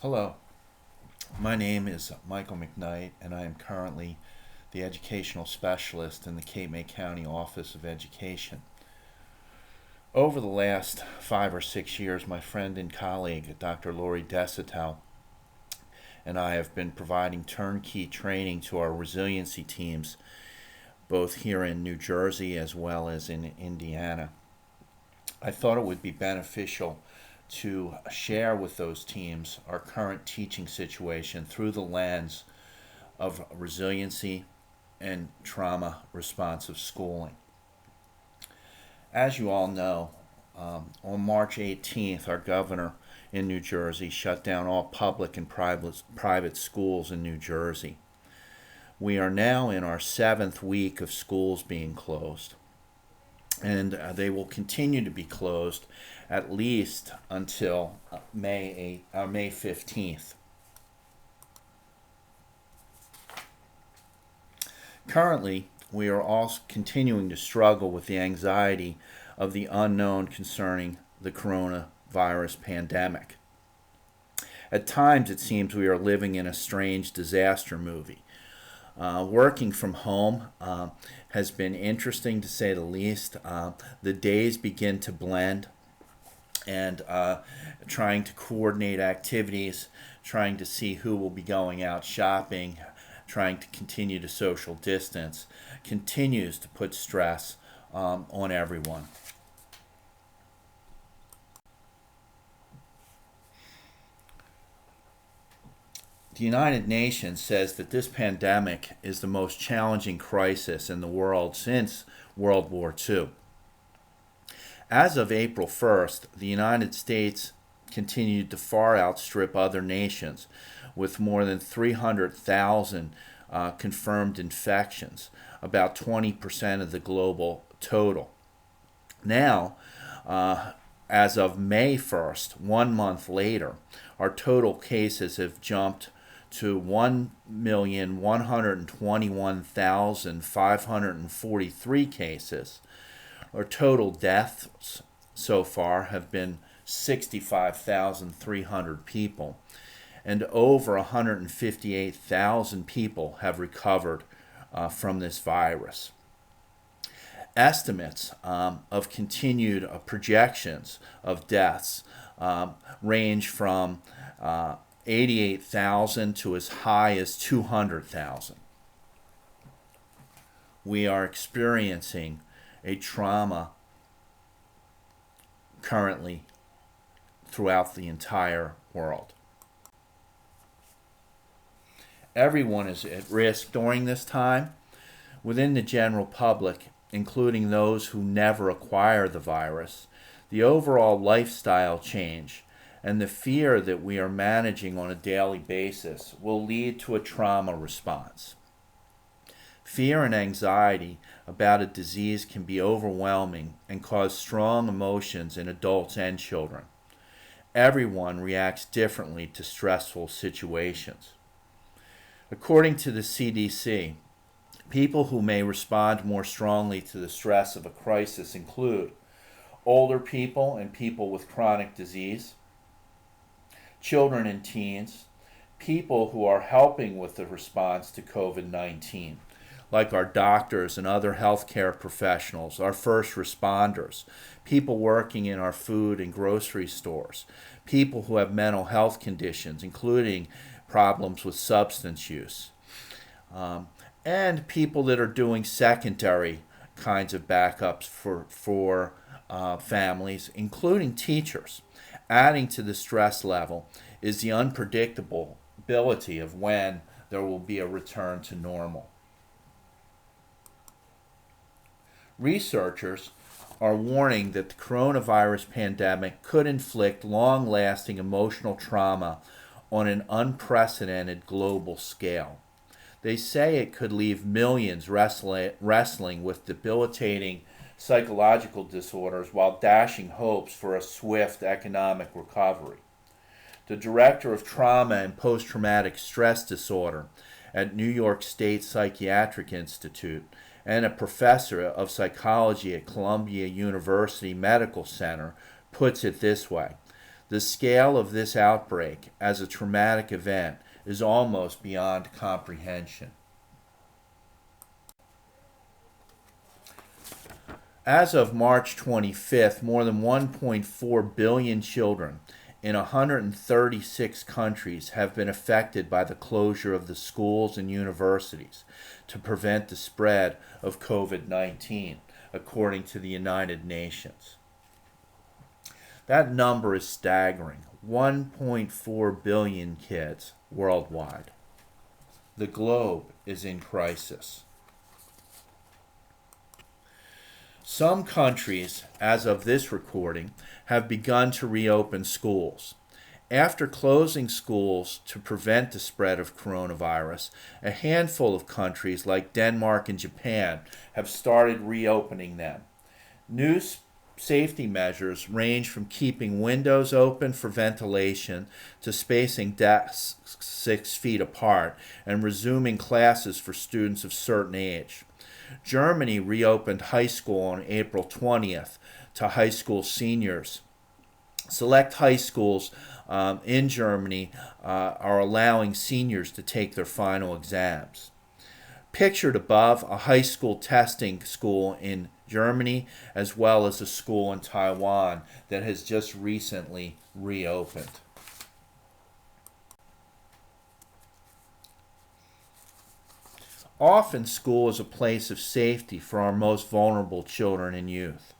Hello, my name is Michael McKnight, and I am currently the Educational Specialist in the Cape May County Office of Education. Over the last 5 or 6 years, my friend and colleague, Dr. Lori Desitel, and I have been providing turnkey training to our resiliency teams, both here in New Jersey as well as in Indiana. I thought it would be beneficial to share with those teams our current teaching situation through the lens of resiliency and trauma responsive schooling. As you all know, on March 18th, our governor in New Jersey shut down all public and private schools in New Jersey. We are now in our 7th week of schools being closed, and they will continue to be closed at least until May 15th. Currently, we are all continuing to struggle with the anxiety of the unknown concerning the coronavirus pandemic. At times, it seems we are living in a strange disaster movie. Working from home has been interesting, to say the least. The days begin to blend, and trying to coordinate activities, trying to see who will be going out shopping, trying to continue to social distance, continues to put stress on everyone. The United Nations says that this pandemic is the most challenging crisis in the world since World War II. As of April 1st, the United States continued to far outstrip other nations with more than 300,000 confirmed infections, about 20% of the global total. Now, as of May 1st, 1 month later, our total cases have jumped to 1,121,543 cases. Our total deaths so far have been 65,300 people, and over 158,000 people have recovered from this virus. Estimates of continued projections of deaths range from 88,000 to as high as 200,000. We are experiencing a trauma currently throughout the entire world. Everyone is at risk during this time. Within the general public, including those who never acquire the virus, the overall lifestyle change and the fear that we are managing on a daily basis will lead to a trauma response. Fear and anxiety about a disease can be overwhelming and cause strong emotions in adults and children. Everyone reacts differently to stressful situations. According to the CDC, people who may respond more strongly to the stress of a crisis include older people and people with chronic disease, children and teens, people who are helping with the response to COVID-19, like our doctors and other healthcare professionals, our first responders, people working in our food and grocery stores, people who have mental health conditions, including problems with substance use, and people that are doing secondary kinds of backups for families, including teachers. Adding to the stress level is the unpredictability of when there will be a return to normal. Researchers are warning that the coronavirus pandemic could inflict long-lasting emotional trauma on an unprecedented global scale. They say it could leave millions wrestling with debilitating psychological disorders while dashing hopes for a swift economic recovery. The director of trauma and post-traumatic stress disorder at New York State Psychiatric Institute and a professor of psychology at Columbia University Medical Center puts it this way: The scale of this outbreak as a traumatic event is almost beyond comprehension. As of March 25th, more than 1.4 billion children in 136 countries have been affected by the closure of the schools and universities to prevent the spread of COVID-19, according to the United Nations. That number is staggering. 1.4 billion kids worldwide. The globe is in crisis. Some countries, as of this recording, have begun to reopen schools. After closing schools to prevent the spread of coronavirus, a handful of countries like Denmark and Japan have started reopening them. New safety measures range from keeping windows open for ventilation to spacing desks 6 feet apart and resuming classes for students of certain age. Germany reopened high school on April 20th to high school seniors. Select high schools in Germany are allowing seniors to take their final exams. Pictured above, a high school testing school in Germany, as well as a school in Taiwan that has just recently reopened. Often school is a place of safety for our most vulnerable children and youth.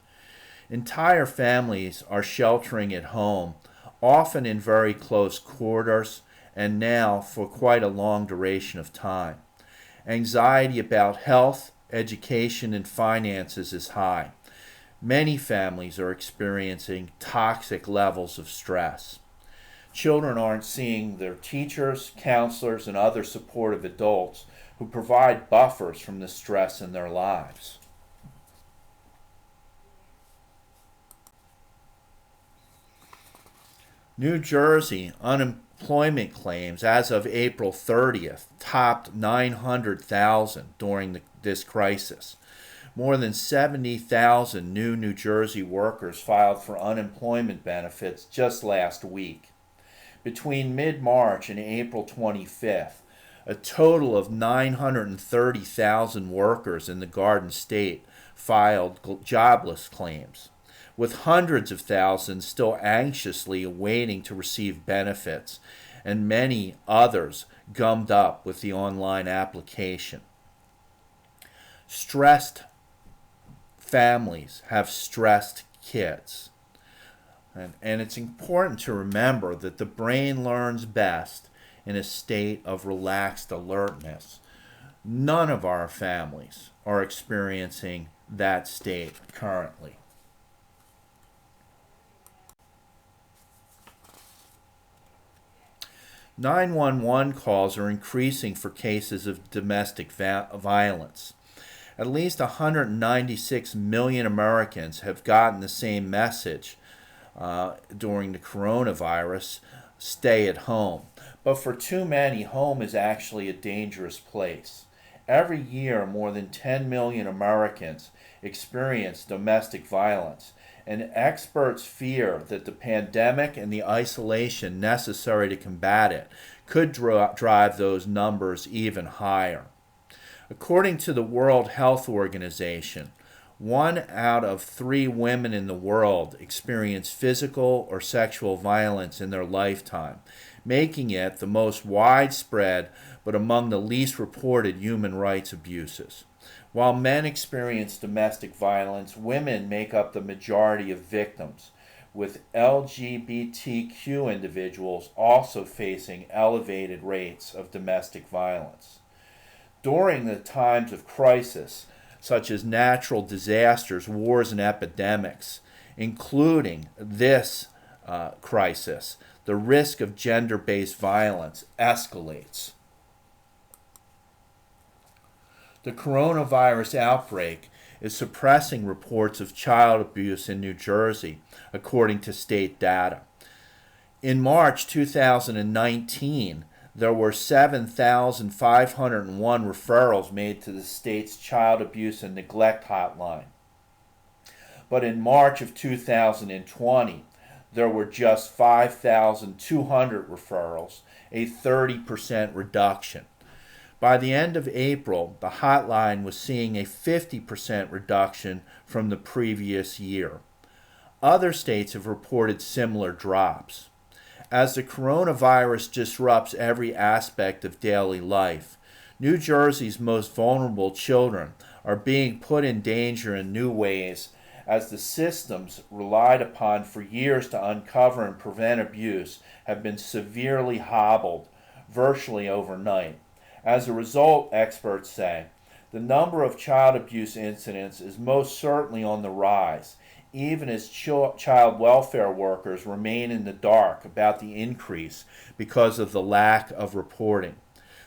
Entire families are sheltering at home, often in very close quarters, and now for quite a long duration of time. Anxiety about health, education, and finances is high. Many families are experiencing toxic levels of stress. Children aren't seeing their teachers, counselors, and other supportive adults who provide buffers from the stress in their lives. New Jersey unemployment claims as of April 30th topped 900,000 during this crisis. More than 70,000 New Jersey workers filed for unemployment benefits just last week. Between mid-March and April 25th, a total of 930,000 workers in the Garden State filed jobless claims, with hundreds of thousands still anxiously awaiting to receive benefits, and many others gummed up with the online application. Stressed families have stressed kids. And it's important to remember that the brain learns best in a state of relaxed alertness. None of our families are experiencing that state currently. "911 calls are increasing for cases of domestic violence. At least 196 million Americans have gotten the same message during the coronavirus, stay at home. But for too many, home is actually a dangerous place. Every year, more than 10 million Americans experience domestic violence, and experts fear that the pandemic and the isolation necessary to combat it could drive those numbers even higher. According to the World Health Organization, 1 out of 3 women in the world experience physical or sexual violence in their lifetime, making it the most widespread but among the least reported human rights abuses. While men experience domestic violence, women make up the majority of victims, with LGBTQ individuals also facing elevated rates of domestic violence. During the times of crisis, such as natural disasters, wars, and epidemics, including this crisis, the risk of gender-based violence escalates. The coronavirus outbreak is suppressing reports of child abuse in New Jersey, according to state data. In March 2019, there were 7,501 referrals made to the state's Child Abuse and Neglect Hotline. But in March of 2020, there were just 5,200 referrals, a 30% reduction. By the end of April, the hotline was seeing a 50% reduction from the previous year. Other states have reported similar drops. As the coronavirus disrupts every aspect of daily life, New Jersey's most vulnerable children are being put in danger in new ways as the systems relied upon for years to uncover and prevent abuse have been severely hobbled virtually overnight. As a result, experts say, the number of child abuse incidents is most certainly on the rise, even as child welfare workers remain in the dark about the increase because of the lack of reporting.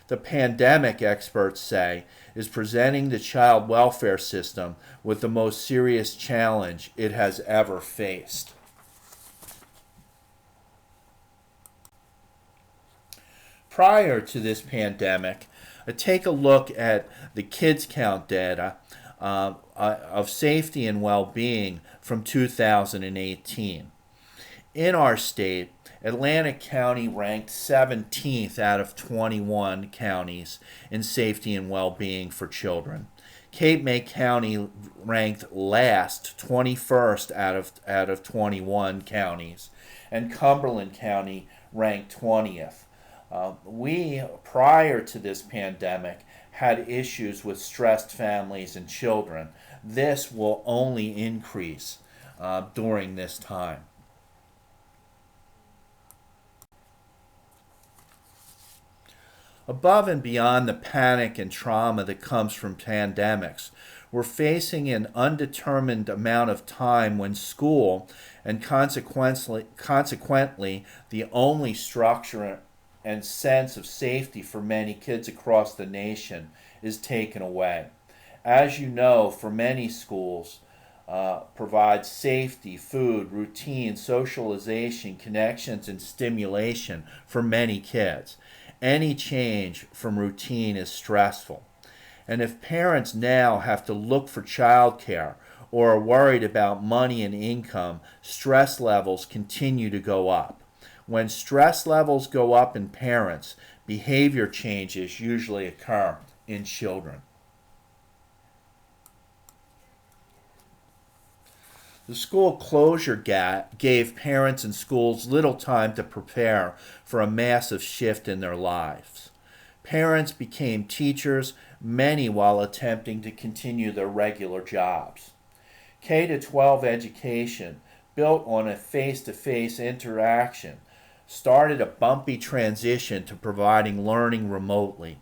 The pandemic, experts say, is presenting the child welfare system with the most serious challenge it has ever faced. Prior to this pandemic, take a look at the kids count data of safety and well-being from 2018. In our state, Atlantic County ranked 17th out of 21 counties in safety and well-being for children. Cape May County ranked last, 21st out of 21 counties, and Cumberland County ranked 20th. We, prior to this pandemic, had issues with stressed families and children. This will only increase during this time. Above and beyond the panic and trauma that comes from pandemics, we're facing an undetermined amount of time when school, and consequently the only structure and sense of safety for many kids across the nation, is taken away. As you know, for many schools, provide safety, food, routine, socialization, connections, and stimulation for many kids. Any change from routine is stressful. And if parents now have to look for childcare or are worried about money and income, stress levels continue to go up. When stress levels go up in parents, behavior changes usually occur in children. The school closure gave parents and schools little time to prepare for a massive shift in their lives. Parents became teachers, many while attempting to continue their regular jobs. K-12 education, built on a face-to-face interaction, started a bumpy transition to providing learning remotely.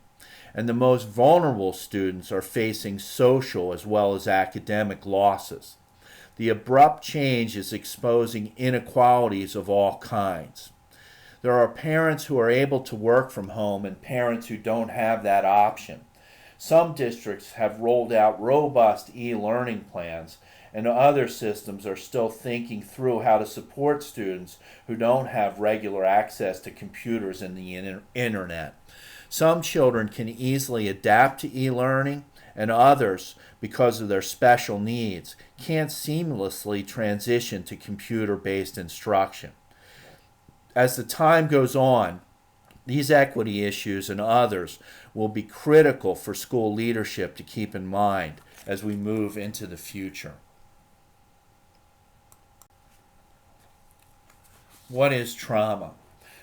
And the most vulnerable students are facing social as well as academic losses. The abrupt change is exposing inequalities of all kinds. There are parents who are able to work from home and parents who don't have that option. Some districts have rolled out robust e-learning plans, and other systems are still thinking through how to support students who don't have regular access to computers and the internet. Some children can easily adapt to e-learning, and others, because of their special needs, can't seamlessly transition to computer-based instruction. As the time goes on, these equity issues and others will be critical for school leadership to keep in mind as we move into the future. What is trauma?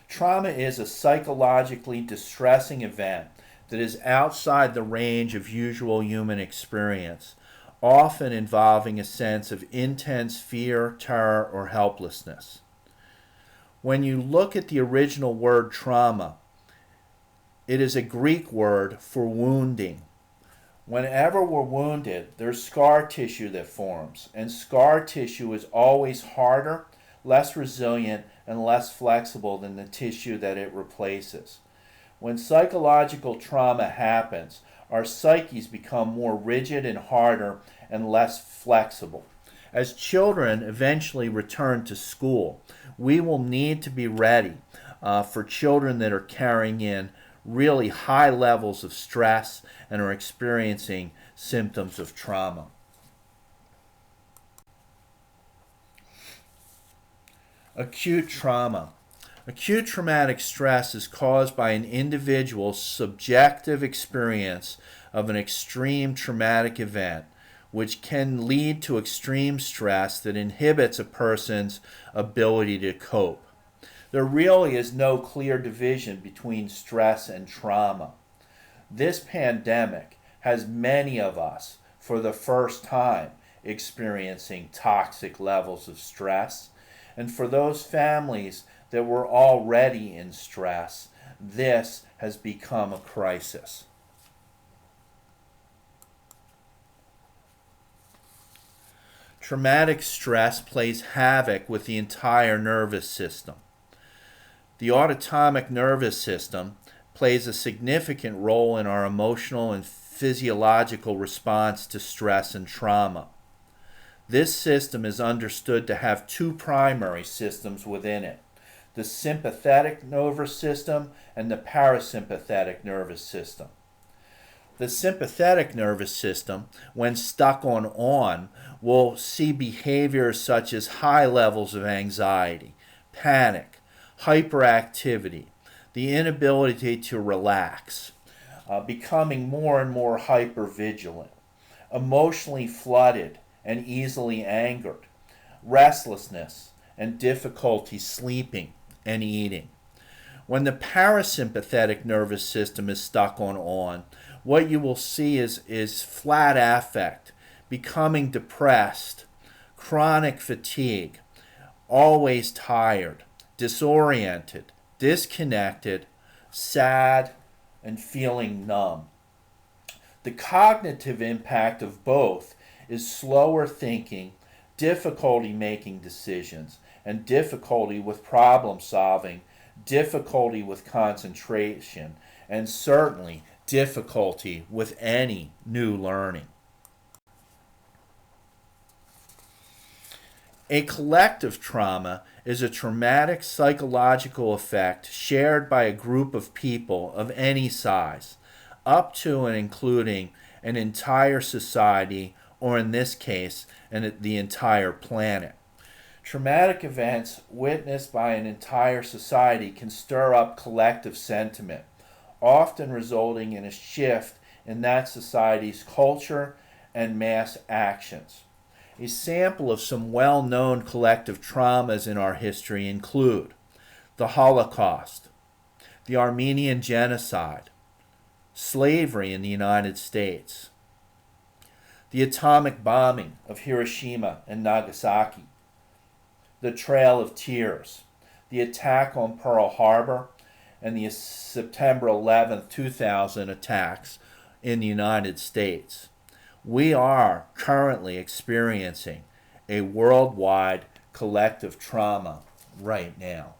Trauma is a psychologically distressing event that is outside the range of usual human experience, often involving a sense of intense fear, terror, or helplessness. When you look at the original word trauma, it is a Greek word for wounding. Whenever we're wounded, there's scar tissue that forms, and scar tissue is always harder, less resilient, and less flexible than the tissue that it replaces. When psychological trauma happens, our psyches become more rigid and harder and less flexible. As children eventually return to school, we will need to be ready for children that are carrying in really high levels of stress and are experiencing symptoms of trauma. Acute trauma. Acute traumatic stress is caused by an individual's subjective experience of an extreme traumatic event, which can lead to extreme stress that inhibits a person's ability to cope. There really is no clear division between stress and trauma. This pandemic has many of us, for the first time, experiencing toxic levels of stress. And for those families that were already in stress, this has become a crisis. Traumatic stress plays havoc with the entire nervous system. The autonomic nervous system plays a significant role in our emotional and physiological response to stress and trauma. This system is understood to have two primary systems within it: the sympathetic nervous system and the parasympathetic nervous system. The sympathetic nervous system, when stuck on, will see behaviors such as high levels of anxiety, panic, hyperactivity, the inability to relax, becoming more and more hypervigilant, emotionally flooded and easily angered, restlessness and difficulty sleeping and eating. When the parasympathetic nervous system is stuck on, what you will see is flat affect, becoming depressed, chronic fatigue, always tired, disoriented, disconnected, sad, and feeling numb. The cognitive impact of both is slower thinking, difficulty making decisions, and difficulty with problem solving, difficulty with concentration, and certainly difficulty with any new learning. A collective trauma is a traumatic psychological effect shared by a group of people of any size, up to and including an entire society, or in this case, the entire planet. Traumatic events witnessed by an entire society can stir up collective sentiment, often resulting in a shift in that society's culture and mass actions. A sample of some well-known collective traumas in our history include the Holocaust, the Armenian Genocide, slavery in the United States, the atomic bombing of Hiroshima and Nagasaki, the Trail of Tears, the attack on Pearl Harbor, and the September 11, 2000 attacks in the United States. We are currently experiencing a worldwide collective trauma right now.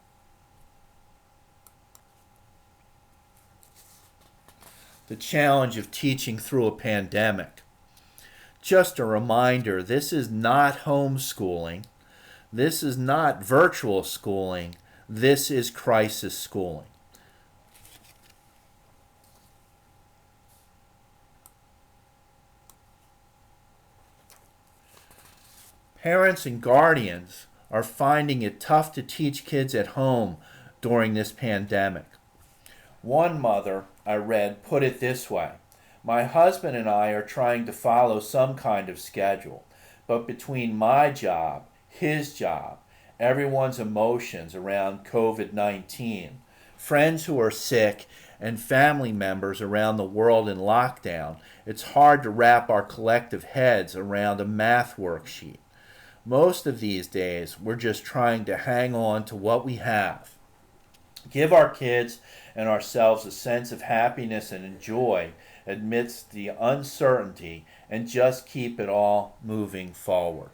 The challenge of teaching through a pandemic. Just a reminder, this is not homeschooling. This is not virtual schooling. This is crisis schooling. Parents and guardians are finding it tough to teach kids at home during this pandemic. One mother I read put it this way: "My husband and I are trying to follow some kind of schedule, but between my job, his job, everyone's emotions around COVID-19, friends who are sick, and family members around the world in lockdown, it's hard to wrap our collective heads around a math worksheet. Most of these days, we're just trying to hang on to what we have. Give our kids and ourselves a sense of happiness and joy amidst the uncertainty, and just keep it all moving forward."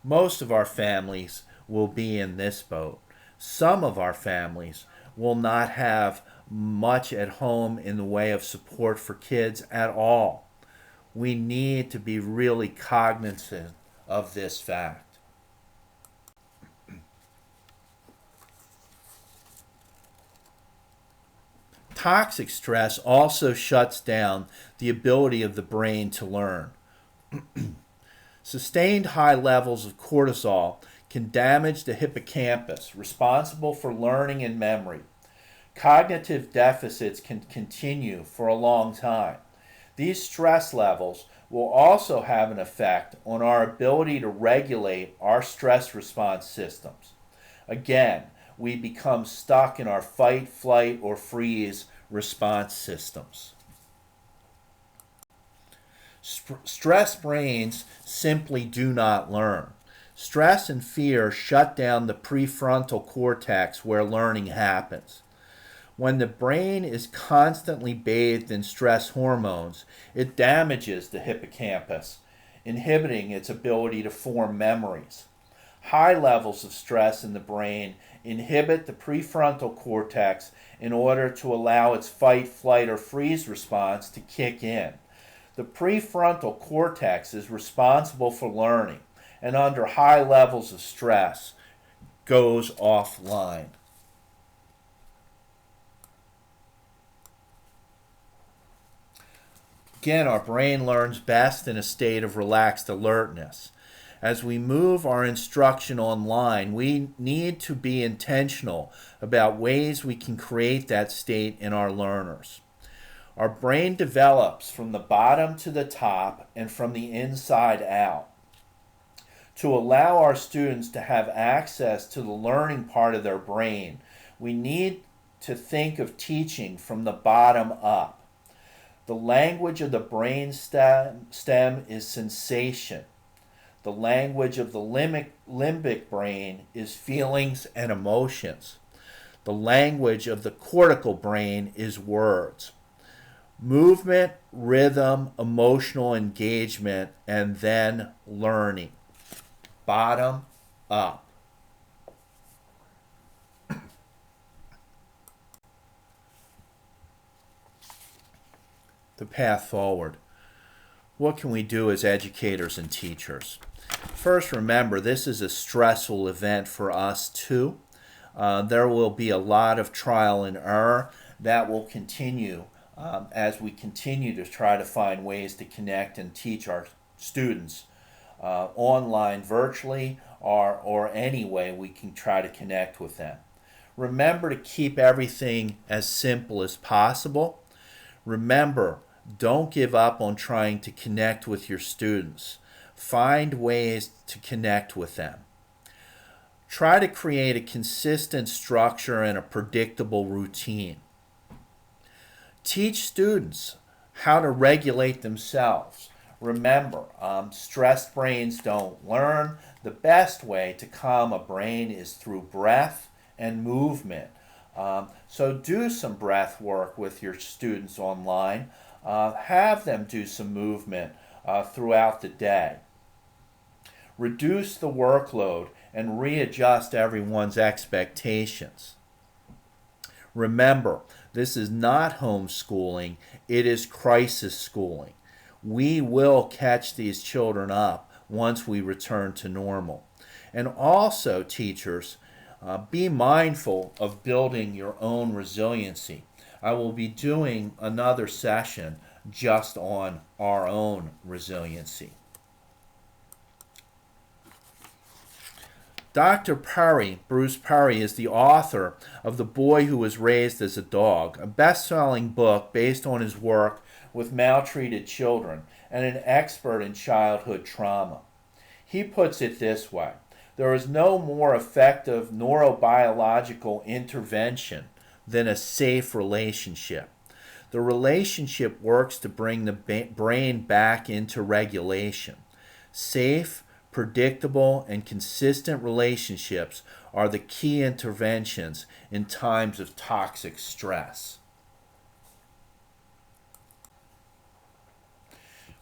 Most of our families will be in this boat. Some of our families will not have much at home in the way of support for kids at all. We need to be really cognizant of this fact. Toxic stress also shuts down the ability of the brain to learn. Sustained high levels of cortisol can damage the hippocampus, responsible for learning and memory. Cognitive deficits can continue for a long time. These stress levels will also have an effect on our ability to regulate our stress response systems. Again, we become stuck in our fight, flight, or freeze response systems. Stress brains simply do not learn. Stress and fear shut down the prefrontal cortex where learning happens. When the brain is constantly bathed in stress hormones, it damages the hippocampus, inhibiting its ability to form memories. High levels of stress in the brain inhibit the prefrontal cortex in order to allow its fight, flight, or freeze response to kick in. The prefrontal cortex is responsible for learning, and under high levels of stress, goes offline. Again, our brain learns best in a state of relaxed alertness. As we move our instruction online, we need to be intentional about ways we can create that state in our learners. Our brain develops from the bottom to the top and from the inside out. To allow our students to have access to the learning part of their brain, we need to think of teaching from the bottom up. The language of the brain stem is sensation. The language of the limbic brain is feelings and emotions. The language of the cortical brain is words. Movement, rhythm, emotional engagement, and then learning. Bottom up. The path forward. What can we do as educators and teachers? First, remember, this is a stressful event for us too. There will be a lot of trial and error that will continue as we continue to try to find ways to connect and teach our students online, virtually, or any way we can try to connect with them. Remember to keep everything as simple as possible. Remember, don't give up on trying to connect with your students. Find ways to connect with them. Try to create a consistent structure and a predictable routine. Teach students how to regulate themselves. Remember, stressed brains don't learn. The best way to calm a brain is through breath and movement. So do some breath work with your students online. Have them do some movement throughout the day. Reduce the workload and readjust everyone's expectations. Remember, this is not homeschooling, it is crisis schooling. We will catch these children up once we return to normal. And also, teachers, be mindful of building your own resiliency. I will be doing another session just on our own resiliency. Dr. Perry, Bruce Perry, is the author of The Boy Who Was Raised as a Dog, a best-selling book based on his work with maltreated children and an expert in childhood trauma. He puts it this way: there is no more effective neurobiological intervention than a safe relationship. The relationship works to bring the brain back into regulation. Safe, predictable, and consistent relationships are the key interventions in times of toxic stress.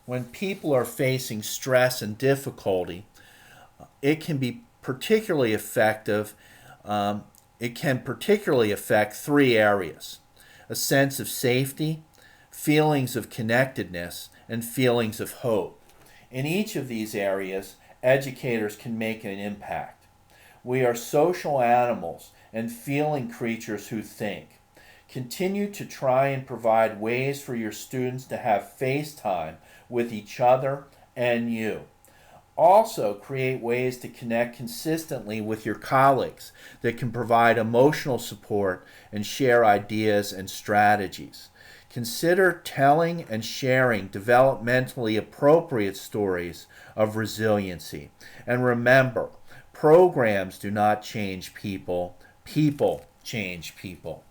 When people are facing stress and difficulty, it can be particularly effective. It can particularly affect three areas: a sense of safety, feelings of connectedness, and feelings of hope. In each of these areas, educators can make an impact. We are social animals and feeling creatures who think. Continue to try and provide ways for your students to have face time with each other and you. Also, create ways to connect consistently with your colleagues that can provide emotional support and share ideas and strategies. Consider telling and sharing developmentally appropriate stories of resiliency. And remember, programs do not change people, people change people.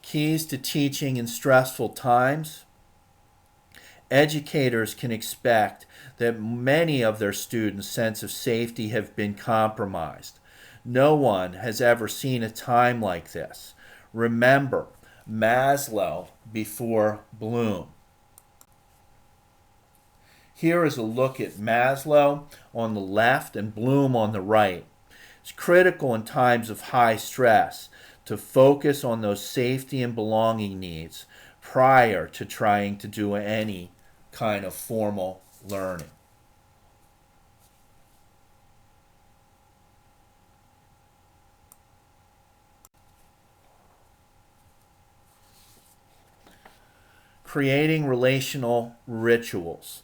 Keys to teaching in stressful times. Educators can expect that many of their students' sense of safety have been compromised. No one has ever seen a time like this. Remember Maslow before Bloom. Here is a look at Maslow on the left and Bloom on the right. It's critical in times of high stress to focus on those safety and belonging needs prior to trying to do any kind of formal learning. Creating relational rituals.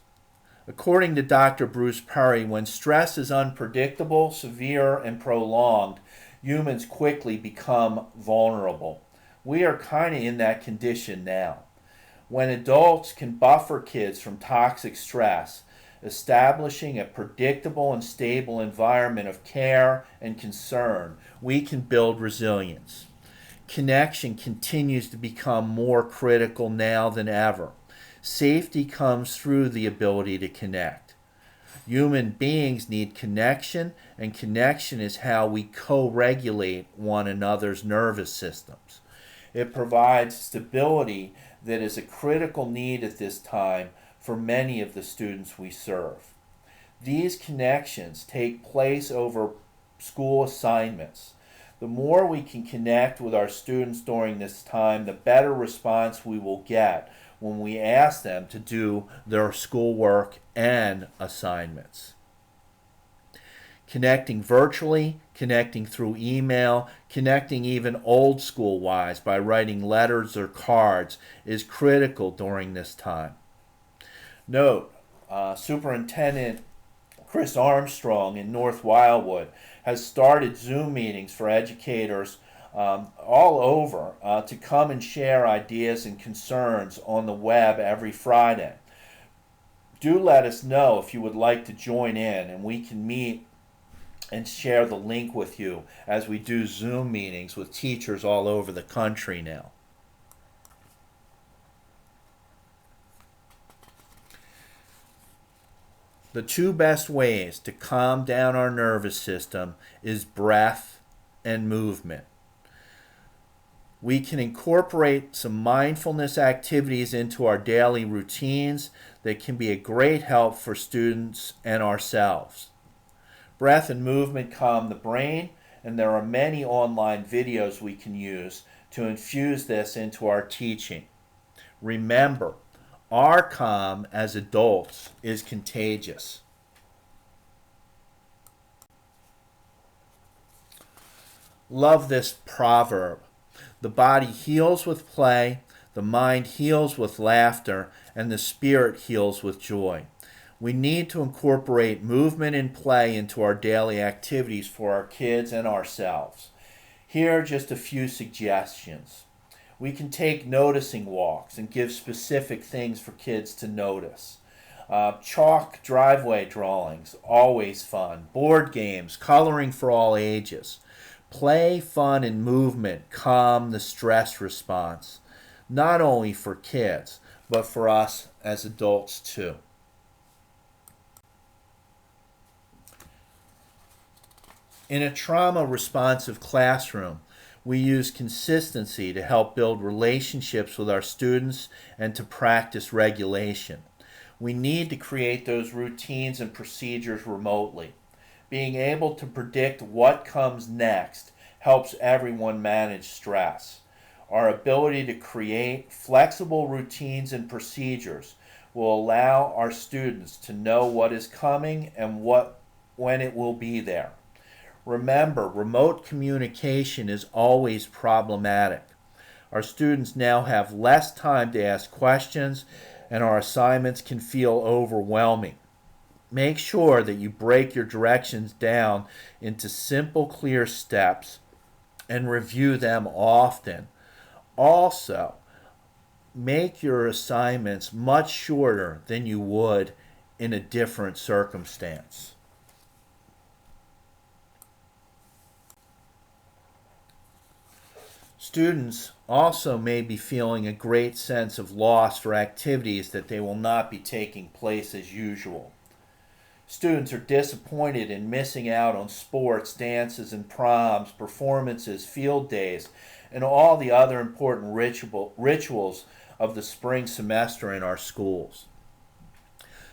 According to Dr. Bruce Perry, when stress is unpredictable, severe, and prolonged, humans quickly become vulnerable. We are kind of in that condition now. When adults can buffer kids from toxic stress, establishing a predictable and stable environment of care and concern, we can build resilience. Connection continues to become more critical now than ever. Safety comes through the ability to connect. Human beings need connection, and connection is how we co-regulate one another's nervous systems. It provides stability that is a critical need at this time for many of the students we serve. These connections take place over school assignments. The more we can connect with our students during this time, the better response we will get when we ask them to do their schoolwork and assignments. Connecting virtually, connecting through email, connecting even old school wise by writing letters or cards is critical during this time. Note, Superintendent Chris Armstrong in North Wildwood has started Zoom meetings for educators all over to come and share ideas and concerns on the web every Friday. Do let us know if you would like to join in, and we can meet and share the link with you as we do Zoom meetings with teachers all over the country now. The two best ways to calm down our nervous system is breath and movement. We can incorporate some mindfulness activities into our daily routines that can be a great help for students and ourselves. Breath and movement calm the brain, and there are many online videos we can use to infuse this into our teaching. Remember, our calm as adults is contagious. Love this proverb. The body heals with play, the mind heals with laughter, and the spirit heals with joy. We need to incorporate movement and play into our daily activities for our kids and ourselves. Here are just a few suggestions. We can take noticing walks and give specific things for kids to notice. Chalk driveway drawings, always fun. Board games, coloring for all ages. Play, fun, and movement calm the stress response, not only for kids, but for us as adults too. In a trauma-responsive classroom, we use consistency to help build relationships with our students and to practice regulation. We need to create those routines and procedures remotely. Being able to predict what comes next helps everyone manage stress. Our ability to create flexible routines and procedures will allow our students to know what is coming and when it will be there. Remember, remote communication is always problematic. Our students now have less time to ask questions and our assignments can feel overwhelming. Make sure that you break your directions down into simple, clear steps and review them often. Also, make your assignments much shorter than you would in a different circumstance. Students also may be feeling a great sense of loss for activities that they will not be taking place as usual. Students are disappointed in missing out on sports, dances, and proms, performances, field days, and all the other important rituals of the spring semester in our schools.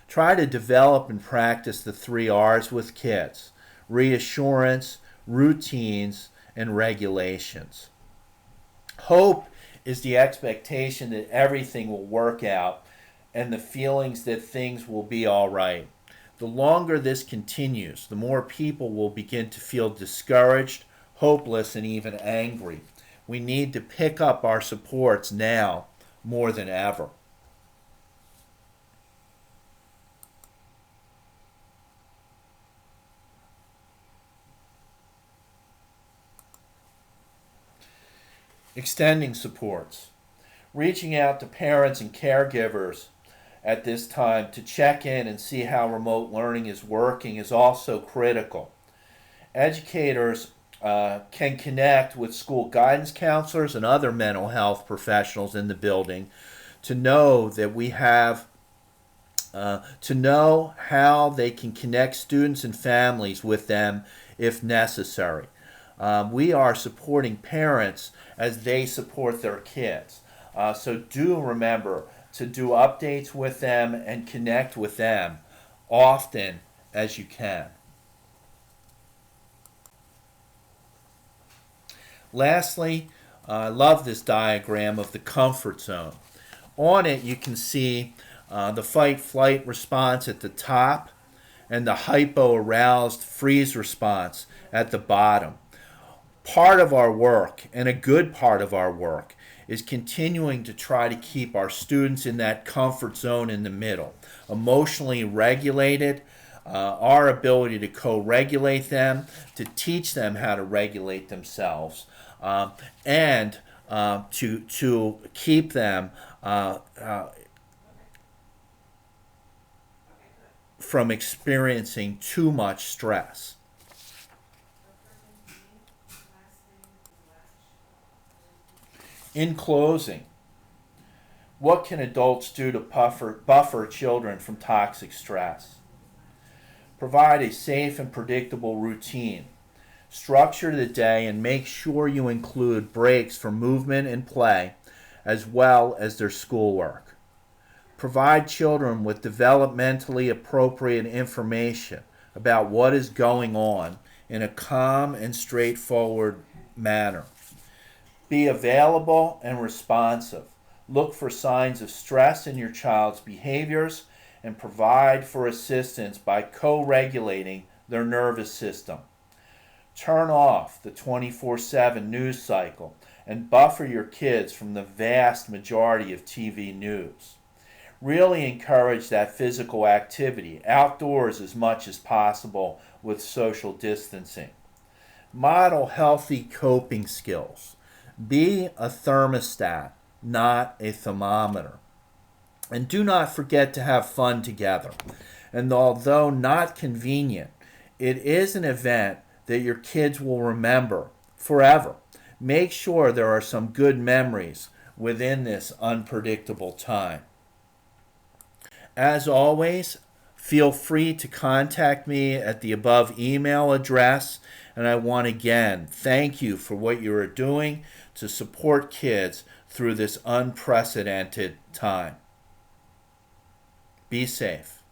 Try to develop and practice the 3 R's with kids: reassurance, routines, and regulations. Hope is the expectation that everything will work out and the feelings that things will be all right. The longer this continues, the more people will begin to feel discouraged, hopeless, and even angry. We need to pick up our supports now more than ever. Extending supports. Reaching out to parents and caregivers at this time to check in and see how remote learning is working is also critical. Educators can connect with school guidance counselors and other mental health professionals in the building to know that we have to know how they can connect students and families with them if necessary. We are supporting parents as they support their kids. So do remember to do updates with them and connect with them often as you can. Lastly, I love this diagram of the comfort zone. On it you can see the fight-flight response at the top and the hypo-aroused freeze response at the bottom. Part of our work, and a good part of our work, is continuing to try to keep our students in that comfort zone in the middle, emotionally regulated, our ability to co-regulate them, to teach them how to regulate themselves, and to keep them from experiencing too much stress. In closing, what can adults do to buffer children from toxic stress? Provide a safe and predictable routine. Structure the day and make sure you include breaks for movement and play, as well as their schoolwork. Provide children with developmentally appropriate information about what is going on in a calm and straightforward manner. Be available and responsive. Look for signs of stress in your child's behaviors and provide for assistance by co-regulating their nervous system. Turn off the 24/7 news cycle and buffer your kids from the vast majority of TV news. Really encourage that physical activity outdoors as much as possible with social distancing. Model healthy coping skills. Be a thermostat, not a thermometer. And do not forget to have fun together. And although not convenient, it is an event that your kids will remember forever. Make sure there are some good memories within this unpredictable time. As always, feel free to contact me at the above email address. And I want to again thank you for what you are doing to support kids through this unprecedented time. Be safe.